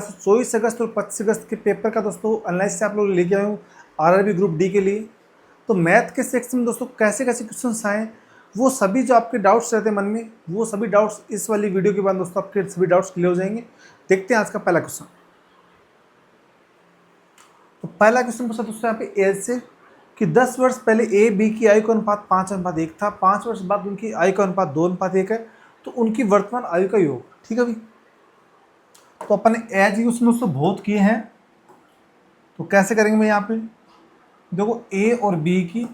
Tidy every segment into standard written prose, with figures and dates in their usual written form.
24 अगस्त और 25 अगस्त के पेपर का दोस्तों एनालिसिस आप लोग लेके आए हूँ आरआरबी ग्रुप डी के लिए। तो मैथ के सेक्शन में दोस्तों कैसे कैसे क्वेश्चंस आए, वो सभी जो आपके डाउट्स रहते हैं मन में, वो सभी डाउट्स इस वाली वीडियो के बाद दोस्तों आपके सभी डाउट्स क्लियर हो जाएंगे। देखते हैं आज का पहला क्वेश्चन। तो पहला क्वेश्चन पूछा दोस्तों यहाँ पे एज से कि 10 वर्ष पहले ए बी की आयु का अनुपात 5:1 था, 5 वर्ष बाद उनकी आयु का अनुपात 2:1 है, तो उनकी वर्तमान आयु का योग। ठीक है भाई, तो अपन एज क्वेश्चन दोस्तों बहुत किए हैं, तो कैसे करेंगे मैं यहाँ पे देखो ए और बी की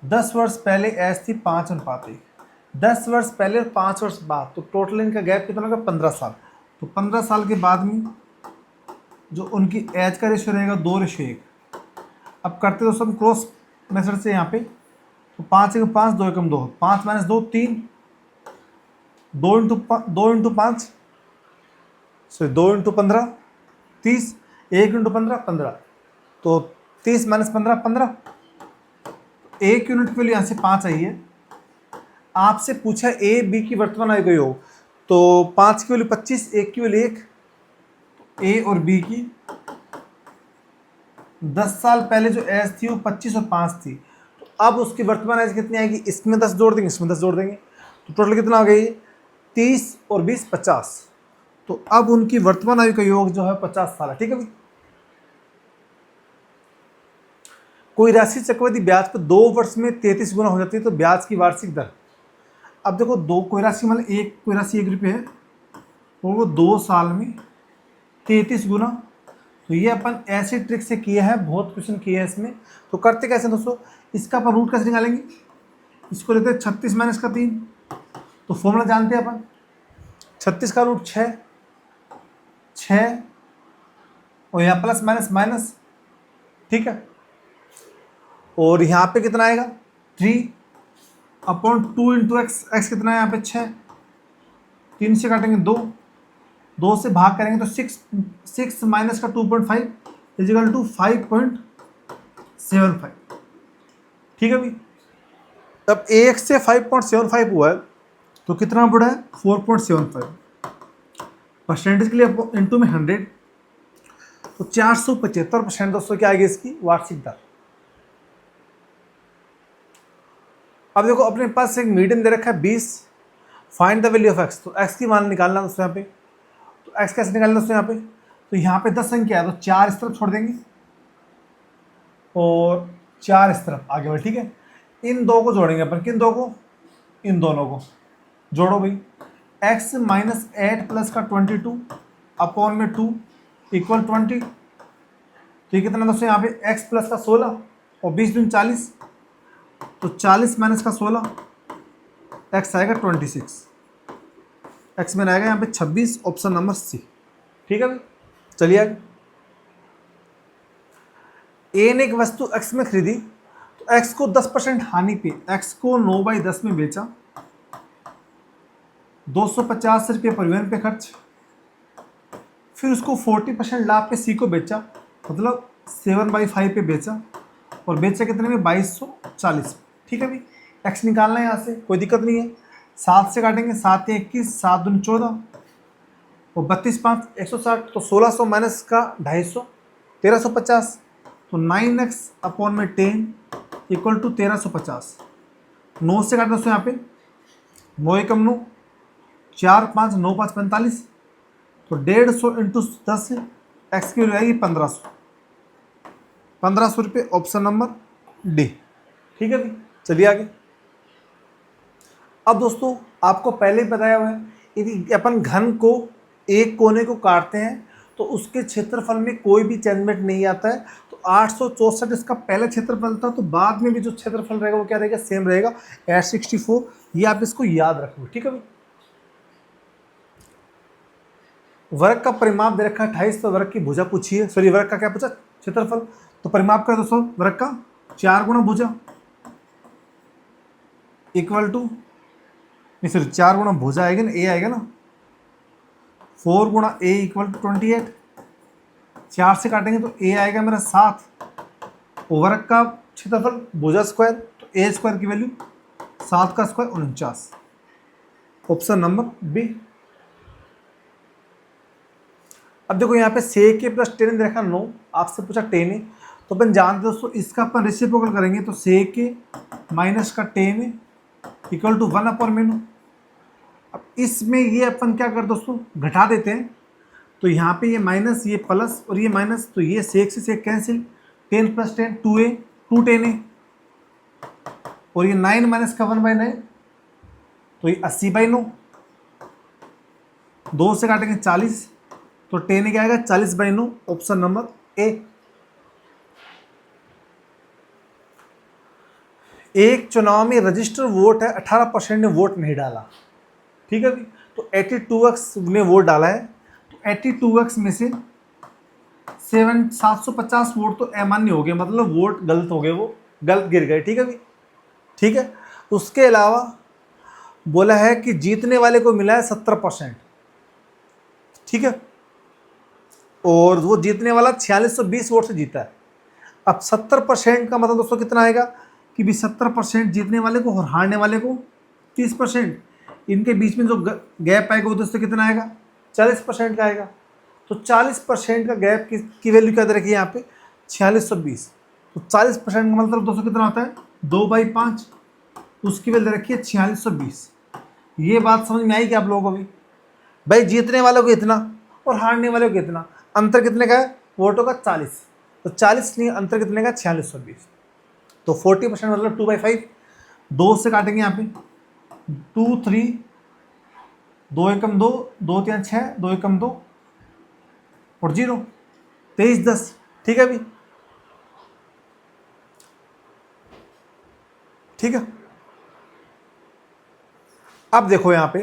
10 वर्ष पहले एज थी 5:1, 10 वर्ष पहले और 5 वर्ष बाद, तो टोटल इनका गैप कितना होगा 15 साल। तो 15 साल के बाद में जो उनकी एज का रेशियो रहेगा 2:1। अब करते दोस्तों हम क्रॉस मेथड से यहाँ पे, तो 5 × 5 2 × 2, 5 - 2 3, 2 × 5 सॉरी 2 × 15 30, 1 × 15 15, तो 30 - 15 15। एक यूनिट के लिए यहाँ से 5 आई है। आपसे पूछा ए बी की वर्तमान आयु का योग, तो 5 की वैल्यू 25, 1 की वैल्यू 1। ए और बी की 10 साल पहले जो एज थी वो 25 और 5 थी, तो अब उसकी वर्तमान एज कितनी आएगी, इसमें 10 जोड़ देंगे, इसमें 10 जोड़ देंगे, तो टोटल कितना हो गई 30 और 20 50। तो अब उनकी वर्तमान आयु का योग जो है 50 साल है। ठीक है भाई, कोई राशि चक्रवृद्धि ब्याज पर 2 वर्ष में 33 गुना हो जाती है, तो ब्याज की वार्षिक दर। अब देखो दो कोई राशि मतलब कोई राशि 1 रुपये है, और वो 2 साल में 33 गुना, तो ये अपन ऐसे ट्रिक से किए हैं, बहुत क्वेश्चन किए हैं इसमें। तो करते कैसे दोस्तों, इसका अपन रूट कैसे निकालेंगे, इसको लेते हैं 36 - 3, तो फॉर्मूला जानते हैं अपन, 36 का रूट 6 और यहाँ प्लस माइनस माइनस। ठीक है, और यहाँ पे कितना आएगा 3/2 × x, x कितना है यहाँ पे 6, 3 से काटेंगे 2, 2 से भाग करेंगे तो 6 माइनस का 2.5 इजिकल टू 5.75। ठीक है भाई, अब 1 से 5.75 हुआ है, तो कितना बढ़ा है 4.75। परसेंटेज के लिए इंटू में 100, तो 475% दोस्तों क्या आएगी इसकी वार्षिक दर। अब देखो अपने पास एक मीडियन दे रखा है 20, find the value of x, तो x की मान निकालना दोस्तों यहाँ पे। तो x कैसे निकालना दोस्तों यहाँ पे, तो यहाँ पे 10 संख्या है, तो 4 इस तरफ छोड़ देंगे और 4 इस तरफ आगे बढ़े। ठीक है, इन दो को जोड़ेंगे अपन, किन दो को, इन दोनों को जोड़ो भाई। x - 8 प्लस का 22 अपॉन में 2 इक्वल 20, तो ये कितना दोस्तों यहाँ पे x प्लस का 16 और 20 दूनी 40, तो 40 माइनस का 16, x आएगा 26, x में आएगा यहाँ पे 26, ऑप्शन नंबर सी। ठीक है भाई, चलिए आगे। ए ने एक वस्तु x में खरीदी, तो x को 10% हानि पे x को 9/10 में बेचा, 250 रुपये परिवहन पे खर्च, फिर उसको 40% लाभ पे सी को बेचा, मतलब 7/5 पे बेचा, और बेचा कितने में 2240। ठीक है भाई, x निकालना है यहाँ से, कोई दिक्कत नहीं है। 7 से काटेंगे, 7 × 21, 7 दूनी 14 और 32 × 5 160, तो 1600 माइनस का 250 1350, तो 9x अपॉन में 10 इक्वल टू 1350। 9 से काटना दोस्तों यहाँ पे, 9 × 9 4 5 9 5 45, तो 150 इंटू 10 से x की वैल्यू आएगी 1500 रुपये, ऑप्शन नंबर डी। ठीक है भाई, चलिए आगे। अब दोस्तों आपको पहले ही बताया हुआ है, यदि अपन घन को एक कोने को काटते हैं तो उसके क्षेत्रफल में कोई भी चेंजमेंट नहीं आता है, तो 864 इसका पहला क्षेत्रफल था, तो बाद में भी जो क्षेत्रफल रहेगा वो क्या रहेगा, सेम रहेगा 864। ये आप इसको याद रखो। ठीक है भाई, वर्ग का परिमाप दे रखा है 28, तो वर्ग की भुजा पूछी है, सॉरी वर्ग का क्या पूछा, क्षेत्रफल। तो परिमाप का दोस्तों वर्ग का 4 गुणा भुजा इक्वल टू, नहीं सॉरी 4 गुणा भुजा आएगा ना, ए आएगा ना, 4 गुणा ए इक्वल टू 28। 4 से काटेंगे तो ए आएगा मेरा 7, वर्ग का क्षेत्रफल भुजा स्क्वायर, तो ए स्क्वायर की वैल्यू 7 का स्क्वायर 49, ऑप्शन नंबर बी। अब देखो यहाँ पे सेक प्लस टेन दे रखा 9, आपसे पूछा 10 है, तो अपन जानते दोस्तों इसका अपन रेसिप्रोकल करेंगे, तो सेक माइनस का 10 इक्वल टू 1/। अब इसमें ये अपन क्या कर दोस्तों घटा देते हैं, तो यहाँ पे ये माइनस ये प्लस और ये माइनस, तो ये सेक से सेक कैंसिल, 10 + 10 2a 210 और ये 9 माइनस का 1/9, तो ये 80/9, 2 से काटेंगे 40, तो 10 क्या आएगा 40/9, ऑप्शन नंबर ए। एक चुनाव में रजिस्टर वोट है, 18% ने वोट नहीं डाला, ठीक है, तो 82x ने वोट डाला है, तो 82x में से 750 वोट तो अमान्य हो गए, मतलब वोट गलत हो गए, वो गलत गिर गए, ठीक है भी, ठीक है। उसके अलावा बोला है कि जीतने वाले को मिला है 70%, ठीक है, और वो जीतने वाला 4620 वोट से जीता है। अब 70% का मतलब दोस्तों कितना आएगा कि भी 70% जीतने वाले को और हारने वाले को 30%, इनके बीच में जो गैप आएगा वो दोस्तों कितना आएगा 40% का आएगा। तो 40% का गैप की वैल्यू क्या दे रखी है यहाँ पे 4620, तो 40% का मतलब दोस्तों कितना होता है 2/5, उसकी वैल्यू दे रखी है 4620। ये बात समझ में आई कि आप लोगों को भी, भाई जीतने वालों को इतना और हारने वालों को इतना, अंतर कितने का है वोटों का 40, तो 40 नहीं, अंतर कितने का 4620, तो 40% मतलब 2/5, 2 से काटेंगे यहाँ पे 2 3 2 एकम 2 2 3 6 2 एकम 2 और 0 23 10, ठीक है भी, ठीक है। अब देखो यहाँ पे,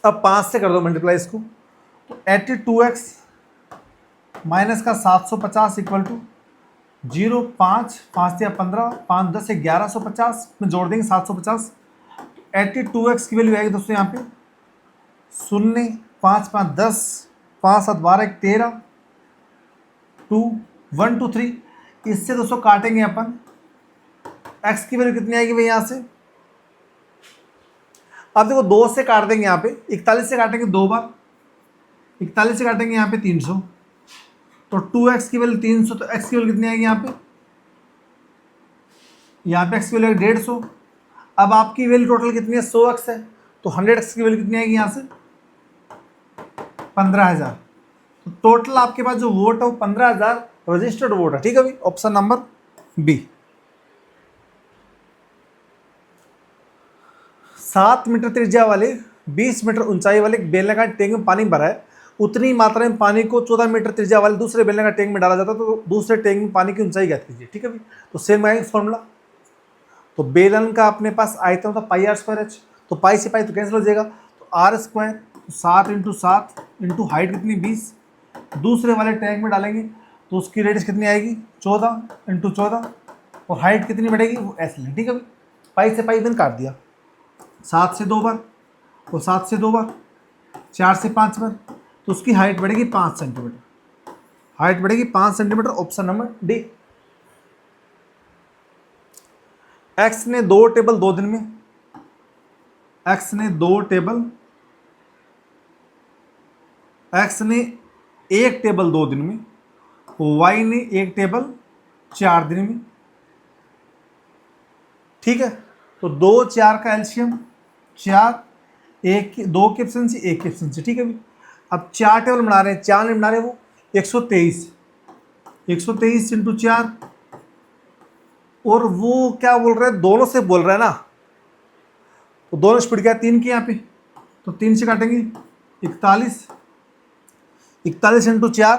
अब 5 से कर दो मल्टीप्लाई इसको, तो 82x माइनस का 750 इक्वल टू 0 5 5 या 15 5 10 1150 में जोड़ देंगे 750। 82x की वैल्यू आएगी दोस्तों यहाँ पे 0 5 5 10 5 7 12 1 13 2 1 2 3, इससे दोस्तों काटेंगे अपन, x की वैल्यू कितनी आएगी भाई यहाँ से, अब देखो 2 से काट देंगे यहाँ पे, 41 से काटेंगे 2 बार, 41 से काटेंगे यहाँ पे 300, तो 2x की वैल्यू 300, तो x की वैल्यू कितनी आएगी यहाँ पे x की वैल्यू 150। अब आपकी वैल्यू टोटल कितनी है 100x है, तो 100x की वैल्यू कितनी आएगी यहाँ से 15,000, तो टोटल आपके पास जो वोट है वो 15,000 रजिस्टर्ड वोट है, ठीक है भाई, ऑप्शन नंबर बी। 7 मीटर त्रिज्या वाले 20 मीटर ऊंचाई वाले बेलनाकार टैंक में पानी भरा है, उतनी मात्रा में पानी को 14 मीटर त्रिज्या वाले दूसरे बेलनाकार टैंक में डाला जाता है, तो दूसरे टैंक में पानी की ऊंचाई ज्ञात कीजिए, ठीक है भाई। तो सेम आएगा फॉर्मूला, तो बेलन का अपने पास आयतन था πr²h, तो पाई से पाई तो कैंसिल हो जाएगा, तो r², तो 7 × 7 इंटू हाइट कितनी 20, दूसरे वाले टैंक में डालेंगे तो उसकी रेडियस कितनी आएगी 14 × 14, और हाइट कितनी बढ़ेगी वो ऐसे लें, ठीक है भाई, पाई से पाई दिन काट दिया, 7 से 2 बार, तो 7 से 2 बार, 4 से 5 बार, तो उसकी हाइट बढ़ेगी 5 सेंटीमीटर, हाइट बढ़ेगी 5 centimetre, option number D. X ने 2 टेबल 2 दिन में, एक्स ने 2 टेबल, एक्स ने 1 टेबल 2 दिन में, वाई ने 1 टेबल 4 दिन में, ठीक है। तो 2 4 का एलसीएम 4, 2 की एफिशिएंसी 1 की एफिशिएंसी, ठीक है भाई। अब 4 टेबल बना रहे हैं, 4 नहीं बना रहे, वो 123 × 4, और वो क्या बोल रहे हैं दोनों से बोल रहा है ना, तो दोनों स्पीड क्या है 3 की यहाँ पे, तो 3 से काटेंगे 41 × 4,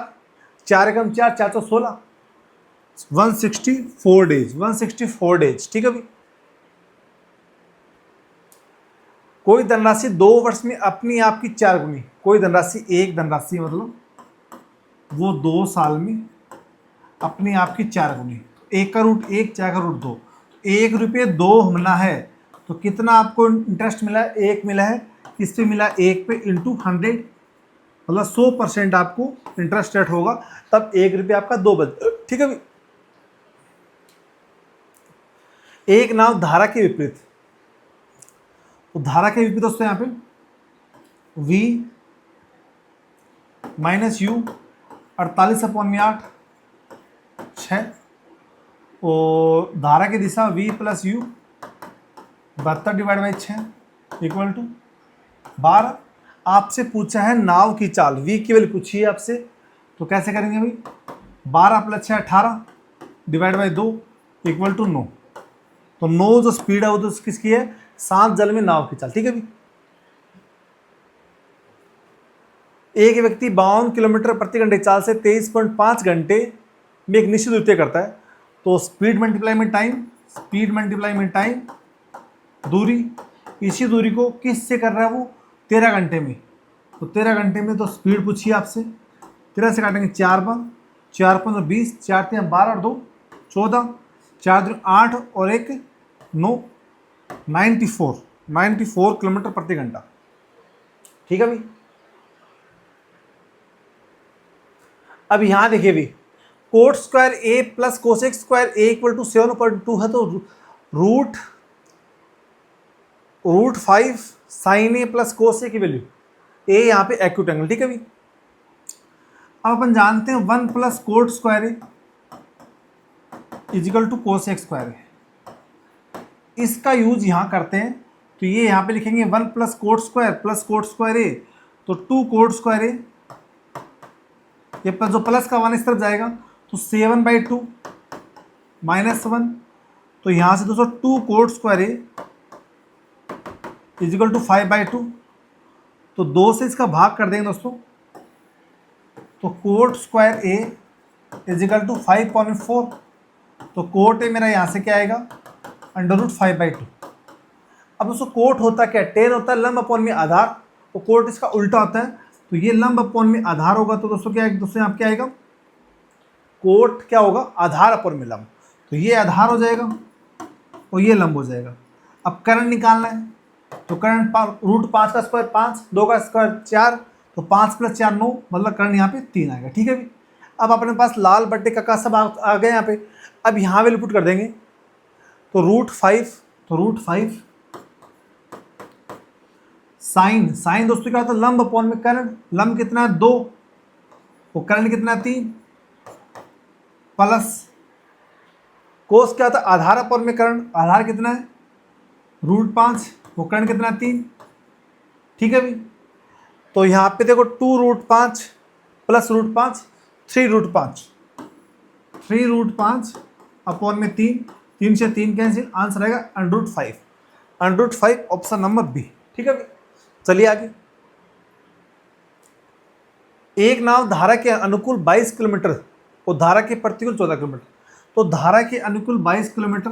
4 एकम 4 416, 164 डेज, 164 डेज, ठीक है भाई। कोई धनराशि 2 वर्ष में अपनी आप की 4 गुनी, कोई धनराशि एक धनराशि मतलब वो 2 साल में अपनी आप की 4 गुनी, 1 का रूट 1 4 का रूट 2, 1 रुपये 2 मिला है, तो कितना आपको इंटरेस्ट मिला है 1 मिला है, किस पे मिला 1 पे इंटू 100, मतलब 100% आपको इंटरेस्ट रेट होगा, तब 1 रुपये आपका 2 बच, ठीक है भाई। एक नाव धारा के विपरीत, तो धारा के विपरीत दोस्तों यहाँ पे V माइनस यू 48/8 6, और धारा की दिशा v plus u 72/6 equal to 12। आपसे पूछा है नाव की चाल, v की वैल्यू पूछी है आपसे, तो कैसे करेंगे भाई, 12 + 6 18 /2 इक्वल टू 9। तो 9 जो स्पीड है वो तो किसकी है, शांत जल में नाव की चाल। ठीक है भाई, एक व्यक्ति 52 किलोमीटर प्रति घंटे चाल से 23.5 घंटे में एक निश्चित दूरी तय करता है, तो स्पीड मल्टीप्लाई में टाइम, स्पीड मल्टीप्लाई में टाइम, दूरी, इसी दूरी को किस से कर रहा है वो, 13 घंटे में। तो 13 घंटे में तो स्पीड पूछिए आपसे, 13 से काटेंगे 4 बार, 4 × 5 = 20, 4 × 3 = 12 और 2 14, 4 × 8 और 1 9, 94 किलोमीटर प्रति घंटा। ठीक है भाई, अब यहाँ देखिए भी, cot square A plus cosec square A equal to 7/2 है, तो root 5 sine A plus cos A की वैल्यू, ए यहाँ पे एक्यूट एंगल। ठीक है भाई, अब अपन जानते हैं 1 + cot square A is equal to cosec square A, इसका यूज यहाँ करते हैं, तो ये यहाँ पे लिखेंगे 1 + cot square plus cot square A, तो 2 कोट स्क्वायर ए, ये जो प्लस का 1 इस तरफ जाएगा तो 7/2 -1, तो यहाँ से दोस्तों 2 cot square A is equal to 5/2, तो 2 से इसका भाग कर देंगे दोस्तों, तो cot square A is equal to 5/4, तो कोट ए मेरा यहाँ से क्या आएगा, √5/2। अब दोस्तों कोट होता क्या, टेन होता है लंब अपॉन में आधार, तो कोट इसका उल्टा होता है, तो ये लंब अपॉन में आधार होगा, तो दोस्तों क्या है, दोस्तों यहाँ क्या आएगा, कोट क्या होगा, आधार अपॉन में लंब, तो ये आधार हो जाएगा और ये लंब हो जाएगा। अब कर्ण निकालना है, तो कर्ण √5 का स्क्वायर 5, 2 का स्क्वायर 4, तो 5 + 4 9, मतलब कर्ण यहाँ पे 3 आएगा। ठीक है भी, अब अपने पास लाल बट्टे का सब आ गए यहाँ पे, अब यहाँ वैल्यू पुट कर देंगे, तो √5 साइन दोस्तों क्या होता है, लंब अपॉन में कर्ण, लंब कितना है 2, वो कर्ण कितना है 3, प्लस कोस क्या होता है, आधार अपॉन में कर्ण, आधार कितना है √5, वो कर्ण कितना है 3। ठीक है भाई, तो यहाँ पे देखो 2√5 प्लस √5 3√5 अपॉन में 3, 3 से 3 कैंसिल, आंसर आएगा √5 ऑप्शन नंबर बी। ठीक है भाई, चलिए आगे, एक नाव धारा के अनुकूल 22 किलोमीटर और धारा के प्रतिकूल 14 किलोमीटर, तो धारा के अनुकूल 22 किलोमीटर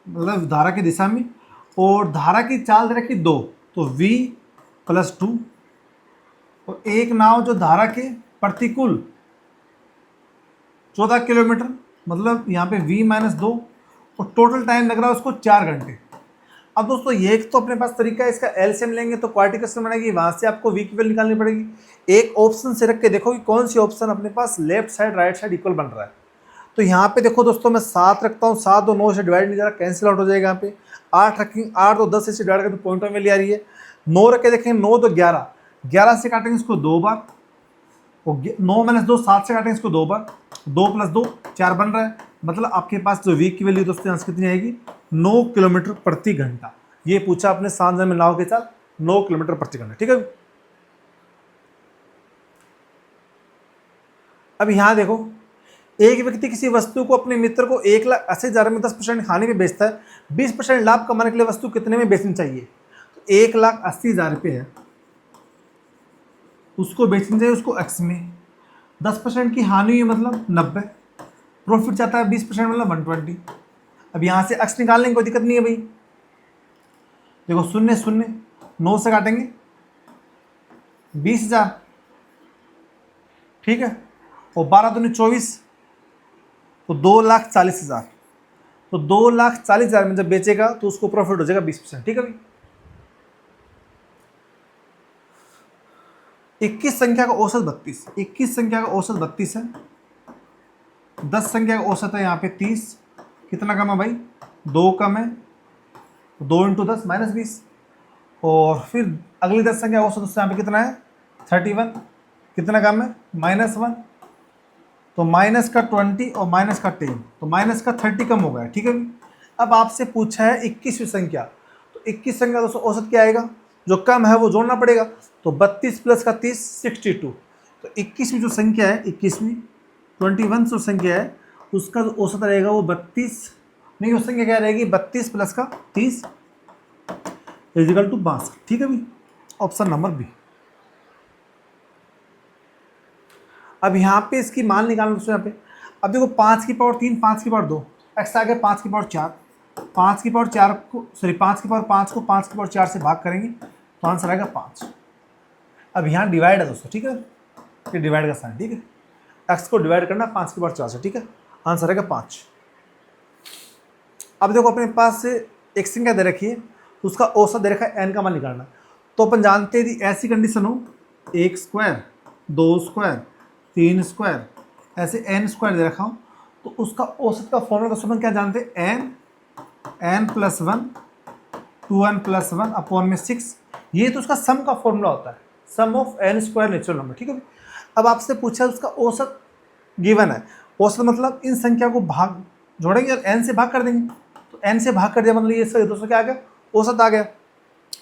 मतलब धारा की दिशा में, और धारा की चाल दे रखी 2, तो v + 2, और एक नाव जो धारा के प्रतिकूल 14 किलोमीटर, मतलब यहाँ पे v - 2, और टोटल टाइम लग रहा है उसको 4 घंटे। अब दोस्तों ये एक तो अपने पास तरीका है, इसका एलसीएम लेंगे तो क्वाड्रेटिक बनेगी, वहाँ से आपको v की वैल्यू निकालनी पड़ेगी। एक ऑप्शन से रख के देखो कि कौन सी ऑप्शन अपने पास left side right side equal बन रहा है। तो यहाँ पे देखो दोस्तों, मैं 7 रखता हूँ, 7 और 9 से डिवाइड नहीं जा रहा, कैंसिल आउट हो जाएगा। यहाँ पे 8 रखेंगे, 8 और 10 से डिवाइड करके पॉइंट में ले आ रही है। 9 रख के देखेंगे, 9 तो 11, 11 से काटेंगे इसको 2 बार, और 9 - 2 7 से काटेंगे इसको 2 बार, 2 + 2 4 बन रहा है, मतलब आपके पास जो v की वैल्यू दोस्तों यहाँ से कितनी आएगी, 9 किलोमीटर प्रति घंटा। ये पूछा अपने शांत जल में नाव के साथ 9 किलोमीटर प्रति घंटा। ठीक है, अब यहाँ देखो, एक व्यक्ति किसी वस्तु को अपने मित्र को 1,80,000 में 10% हानि में बेचता है, 20% लाभ कमाने के लिए वस्तु कितने में बेचनी चाहिए। तो 1,80,000 रुपये है, उसको बेचनी चाहिए उसको x में, 10% की हानि हुई मतलब 90, प्रॉफिट चाहता है 20% मतलब 120। अब यहाँ से x निकालने की कोई दिक्कत नहीं है भाई, देखो 0 0 9 से काटेंगे 20,000, ठीक है, और 12 दूनी 24, तो 2,40,000, तो 2,40,000 में जब बेचेगा तो उसको प्रॉफिट हो जाएगा 20%। ठीक है भाई, 21 संख्या का औसत 32, 21 संख्या का औसत 32 है, 10 संख्या का औसत है यहाँ पे 30, कितना कम है भाई, 2 कम है, 2 × 10 -20, और फिर अगली 10 संख्या औसत उससे यहाँ पे कितना है 31, कितना कम है, -1, तो -20 और -10, तो -30 कम हो गया, ठीक है। अब आपसे पूछा है 21वीं संख्या, तो 21 संख्या दोस्तों औसत क्या आएगा, जो कम है वो जोड़ना पड़ेगा, तो 32 प्लस का 30 62, तो 21वीं जो संख्या है, 21वीं 21 जो संख्या है उसका जो औसत रहेगा वो 32 नहीं, उस संख्या क्या रहेगी, 32 प्लस का 30 इजिकल टू 62, ठीक है भाई, ऑप्शन नंबर बी। अब यहाँ पे इसकी मान निकालना दोस्तों, यहाँ पे अब देखो 5 की पावर 3, 5 की पावर 2, एक्स आ गया 5 की पावर 4, 5 की पावर 4 को सॉरी 5 की पावर 5 को 5 की पावर 4 से भाग करेंगे तो आंसर आएगा 5। अब यहाँ डिवाइड है दोस्तों, ठीक है, ये डिवाइड का साइन, ठीक है, एक्स को डिवाइड करना 5 की पावर 4 से, ठीक है, आंसर आएगा 5। अब देखो अपने पास एक संख्या दे रखी है, उसका औसत दे रखा है, एन का मान निकालना, तो अपन जानते हैं यदि ऐसी कंडीशन हो 1 स्क्वायर 2 स्क्वायर 3 स्क्वायर ऐसे n स्क्वायर दे रखा हूँ, तो उसका औसत का फॉर्मूला दोस्तों क्या जानते हैं, n + 1 2n + 1 अपॉन में 6, ये तो उसका सम का फॉर्मूला होता है, sum of n square natural number, ठीक है। अब आपसे पूछा उसका औसत गिवन है, औसत मतलब इन संख्या को भाग जोड़ेंगे और n से भाग कर देंगे, तो n से भाग कर दिया मतलब ये सही दोस्तों क्या आ गया, औसत आ गया,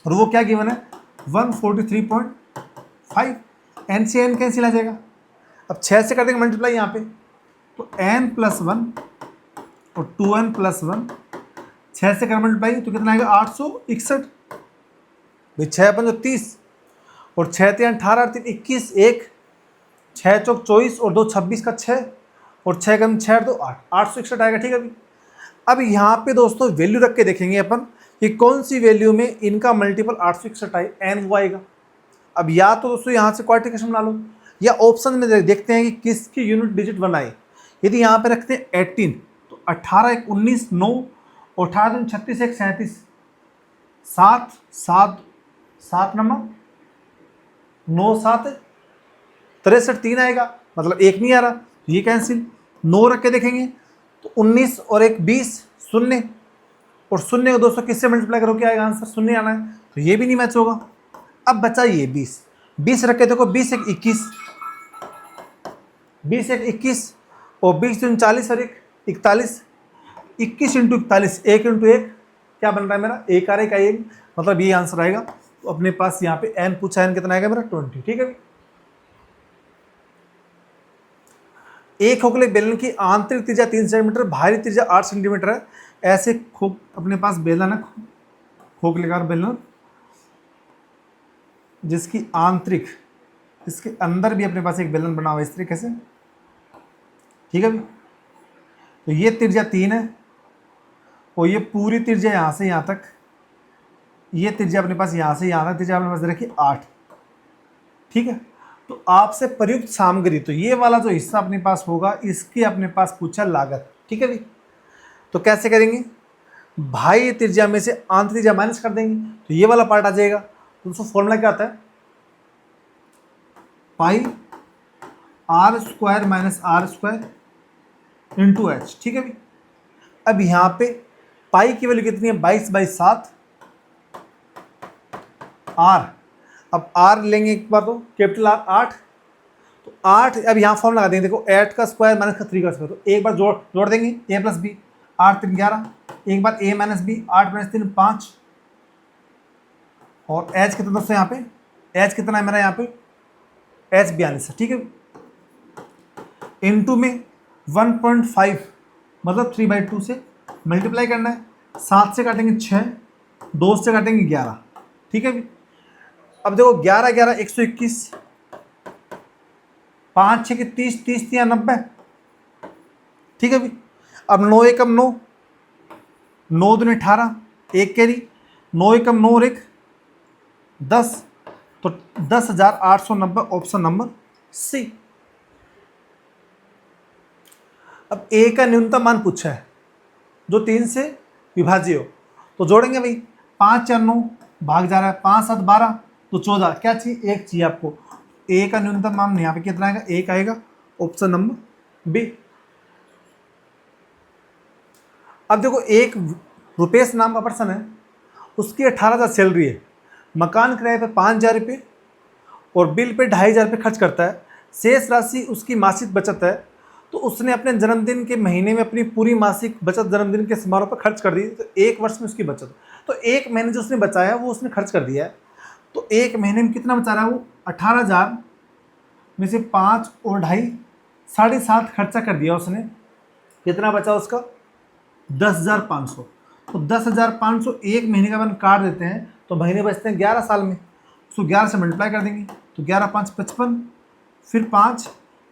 और वो क्या गिवन है 143.5, n से n कैंसिल आ जाएगा, अब 6 से कर देंगे मल्टीप्लाई यहाँ पे, तो n + 1 और 2n + 1 6 से कर मल्टीप्लाई तो कितना आएगा 861, भाई 6 अपन जो 30 और 6 3 18 3 21 1 6 चौक 24 और 2 26 का 6 और 6 कम 6 2 8 861 आएगा, ठीक है। अब यहाँ पे दोस्तों वैल्यू रख के देखेंगे अपन कि कौन सी वैल्यू में इनका मल्टीपल 861 आए, n वो आएगा। अब या तो दोस्तों यहाँ से क्वाड्रेटिक बना लो, या ऑप्शन में देखते हैं कि किसकी यूनिट डिजिट बनाए। यदि यहाँ पे रखते हैं 18 तो 18 1 19 9 और 18 दूनी 36 1 37 7 7 7 नंबर 9 7 63 3 आएगा, मतलब एक नहीं आ रहा, ये कैंसिल। 9 रख के देखेंगे तो 19 और 1 20 शून्य, और शून्य को दोस्तों किससे मल्टीप्लाई करो क्या आएगा आंसर, शून्य आना है, तो ये भी नहीं मैच होगा। अब बचा ये 20 रख के देखो 20 1 21 20 1 21 और 20 दूनी 40 और 1 41 21 × 41 1 × 1 क्या बन रहा है मेरा, 1 आ रहा है, 1 मतलब ये आंसर आएगा। तो अपने पास यहाँ पे n पूछा है, n कितना आएगा मेरा 20, ठीक है। एक खोखले बेलन की आंतरिक त्रिज्या 3 सेंटीमीटर, बाहरी त्रिज्या 8 सेंटीमीटर है, ऐसे अपने पास बेलन है, खोखलेकार बेलन, जिसकी आंतरिक इसके अंदर भी अपने पास एक बेलन बना हुआ है इस तरीके से, ठीक है। तो ये त्रिज्या 3 है और ये पूरी त्रिज्या यहाँ से यहाँ तक, ये त्रिज्या अपने पास यहाँ से यहाँ तक त्रिज्या अपने पास रखी 8, ठीक है। तो आपसे प्रयुक्त सामग्री, तो ये वाला जो हिस्सा अपने पास होगा इसकी अपने पास पूछा लागत, ठीक है भाई। तो कैसे करेंगे, बाह्य त्रिज्या में से आंतरिक त्रिज्या माइनस कर देंगे, तो ये वाला पार्ट आ जाएगा। तो उसका फॉर्मूला क्या आता है, पाई r² - r² × h, ठीक है भाई। अब यहाँ पे पाई की वैल्यू कितनी है 22/7 r, अब r लेंगे एक बार तो कैपिटल R 8, तो 8, अब यहाँ फॉर्म लगा देंगे, देखो 8 का स्क्वायर माइनस का 3 का स्क्वायर, तो एक बार जोड़ देंगे a + b 8 3 11, एक बार a - b 8 - 3 5, और h कितना दोस्तों यहाँ पे, h कितना है मेरा यहाँ पे h 42 है, ठीक है। इनटू में 1.5 मतलब 3/2 से मल्टीप्लाई करना है, 7 से काटेंगे 6, 2 से काटेंगे 11, ठीक है। अब देखो 11 11 121, 5 6 30 30 3 90, ठीक है भाई। अब 9 1 9, 9 दूनी 18, 1 कैरी, 9 1 9 और 1 10, तो 10,890 ऑप्शन नंबर सी। अब ए का न्यूनतम मान पूछा है जो 3 से विभाज्य हो, तो जोड़ेंगे भाई, 5 4 9 भाग जा रहा है, 5 7 12 तो 14, क्या चाहिए, 1 चाहिए आपको। ए का न्यूनतम मान यहाँ पे कितना आएगा, 1 आएगा, ऑप्शन नंबर बी। अब देखो एक रुपेश नाम का पर्सन है, उसकी 18,000 सैलरी है, मकान किराए पे 5,000 रुपये और बिल पे 2,500 रुपये खर्च करता है, शेष राशि उसकी मासिक बचत है, तो उसने अपने जन्मदिन के महीने में अपनी पूरी मासिक बचत जन्मदिन के समारोह पर खर्च कर दी। तो एक वर्ष में उसकी बचत, तो एक महीने जो उसने बचाया वो उसने खर्च कर दिया है। तो एक महीने में कितना बचा रहा है वो? 18,000 में से 5 और 2.5 7.5 खर्चा कर दिया उसने। कितना बचा उसका? 10,500। तो 10,500 एक महीने का अपन काट देते हैं तो महीने बचते हैं 11 साल में। उसको 11 से मल्टीप्लाई कर देंगे तो 11 5 55, फिर 5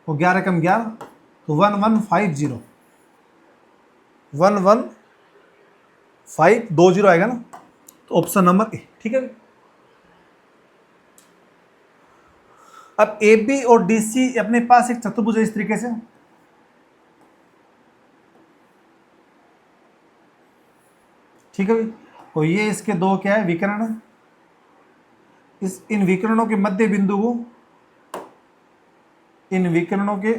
और 11 कम 11, तो 1150 11520 आएगा ना। तो ऑप्शन नंबर ए, ठीक है। अब ए बी और डी सी अपने पास एक चतुर्भुज है इस तरीके से, ठीक है भाई। और ये इसके दो क्या है? विकर्ण है। इन विकर्णों के मध्य बिंदु को, इन विकर्णों के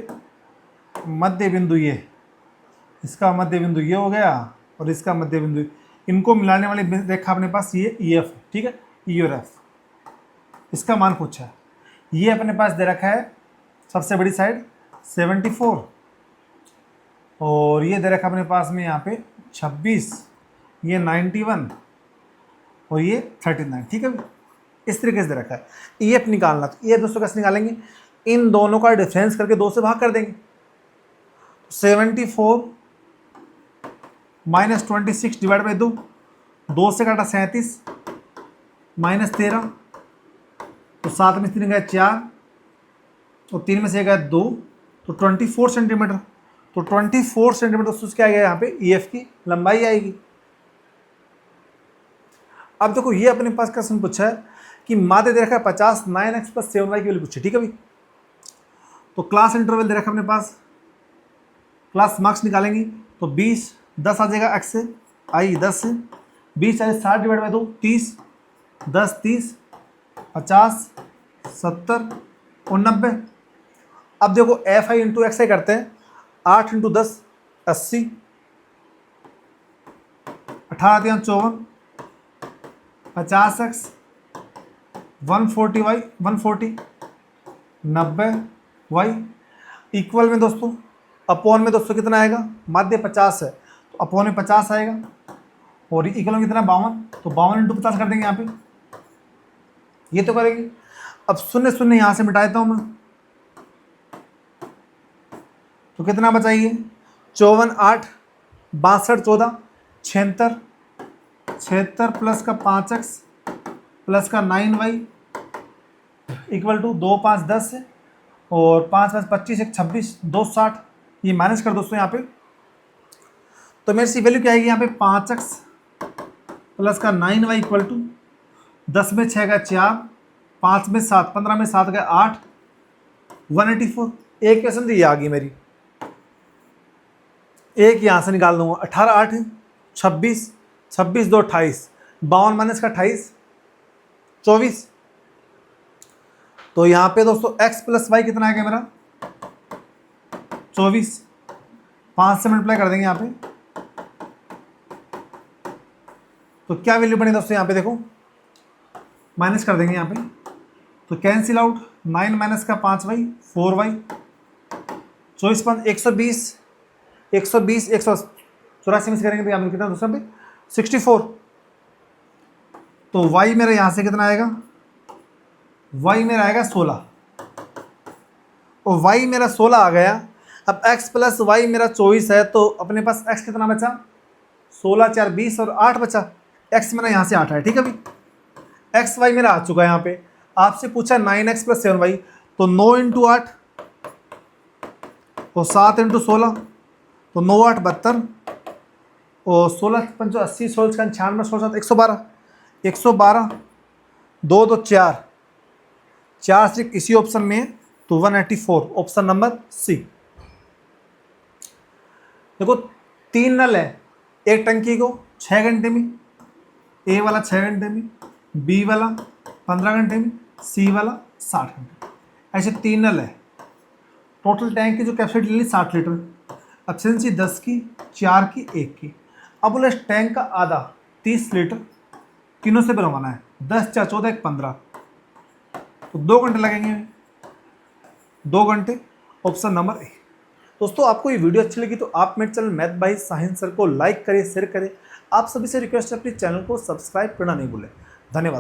मध्य बिंदु ये, इसका मध्य बिंदु ये हो गया और इसका मध्य बिंदु, इनको मिलाने वाली रेखा अपने पास ये ई एफ है, ठीक है, ई और एफ। इसका मान पूछा है। ये अपने पास दे रखा है सबसे बड़ी साइड 74 और ये दे रखा अपने पास में यहाँ पे 26, ये 91 और ये 39, ठीक है। इस तरीके से दे रखा है। ई एफ निकालना, तो ये दोस्तों कैसे निकालेंगे? इन दोनों का डिफरेंस करके 2 से भाग कर देंगे। 74 माइनस 26 डिवाइड बाई 2, 2 से काटा 37 माइनस 13, तो 7 में 3 गए 4 तो 3 में से गया 2, तो 24 सेंटीमीटर। तो 24 सेंटीमीटर दोस्तों क्या आएगा? यहाँ पे ई एफ की लंबाई आएगी। अब देखो ये अपने पास क्वेश्चन पूछा है कि माध्य दे रखा है 50, 9x + 7y की वैल्यू पूछी, ठीक है भाई। तो क्लास इंटरवल दे रखा है अपने पास, क्लास मार्क्स निकालेंगे तो 20, 10 आ जाएगा x से, आई 10 से, 20 आ 60 डिवाइड बाई 2 30, 10 30, 50, 70 और 90। अब देखो एफ आई इंटू एक्स आई करते हैं, 8 into 10 80, 18 3 54, 50x 140y 140 90y equal में दोस्तों, अपॉन में दोस्तों कितना आएगा? माध्य 50 है तो अपॉन में 50 आएगा और इक्वल में कितना? 52, तो 52 इंटू 50 कर देंगे यहाँ पे, ये तो करेंगे। अब 0 0 यहाँ से मिटा देता हूँ मैं, तो कितना बचाइए? 54 8 62 14 76, 76 प्लस का 5x प्लस का 9y इक्वल टू 2 5 10 और 5 5 25 1 26 2 60। ये माइनस कर दोस्तों यहाँ पे, तो मेरी सी वैल्यू क्या आएगी यहाँ पे? 5x प्लस का 9y इक्वल टू 10 में 6 का 4, 5 में 7, 15 में 7 का 8, 184। एक क्वेश्चन दी आ गई मेरी, एक यहाँ से निकाल दूंगा। 18 8 26, 26 2 28, 52 माइनस का 28 24। तो यहाँ पे दोस्तों x प्लस वाई कितना आएगा मेरा? 24, 5 से मल्टीप्लाई कर देंगे यहाँ पे, तो क्या वैल्यू बनी दोस्तों? यहाँ पे देखो माइनस कर देंगे यहाँ पे, तो कैंसिल आउट, 9 माइनस का 5y 4y, 24 5 120, 120 184 में से करेंगे तो यहाँ पे कितना दोस्तों पे? 64। तो y मेरा यहाँ से कितना आएगा? y मेरा आएगा 16 और y मेरा 16 आ गया। अब x प्लस वाई मेरा 24 है तो अपने पास x कितना बचा? 16 4 20 और 8 बचा। x मेरा यहाँ से 8 है, ठीक है भाई। x y मेरा आ चुका है यहाँ पे। आपसे पूछा 9x + 7y, तो 9 इंटू 8 और 7 इंटू 16, तो 9 8 72 और 16 5 80 16 96 16 112, 112 2 2 4 4 से इसी ऑप्शन में है, तो 184 ऑप्शन नंबर सी। देखो 3 नल है एक टंकी को 6 घंटे में, ए वाला 6 घंटे में, बी वाला 15 घंटे में, सी वाला 60 घंटे। ऐसे 3 नल है। टोटल टैंक की जो कैपेसिटी ली 60 लीटर, एफिशिएंसी 10 की, 4 की, 1 की। अब बोले इस टैंक का आधा 30 लीटर तीनों से भरवाना है, 10 4 14 1 15, तो 2 घंटे लगेंगे। 2 घंटे, ऑप्शन नंबर ए। दोस्तों आपको ये वीडियो अच्छी लगी तो आप मेरे चैनल मैथ बाय साहिल सर को लाइक करें, शेयर करें। आप सभी से रिक्वेस्ट है अपने चैनल को सब्सक्राइब करना नहीं भूलें। धन्यवाद।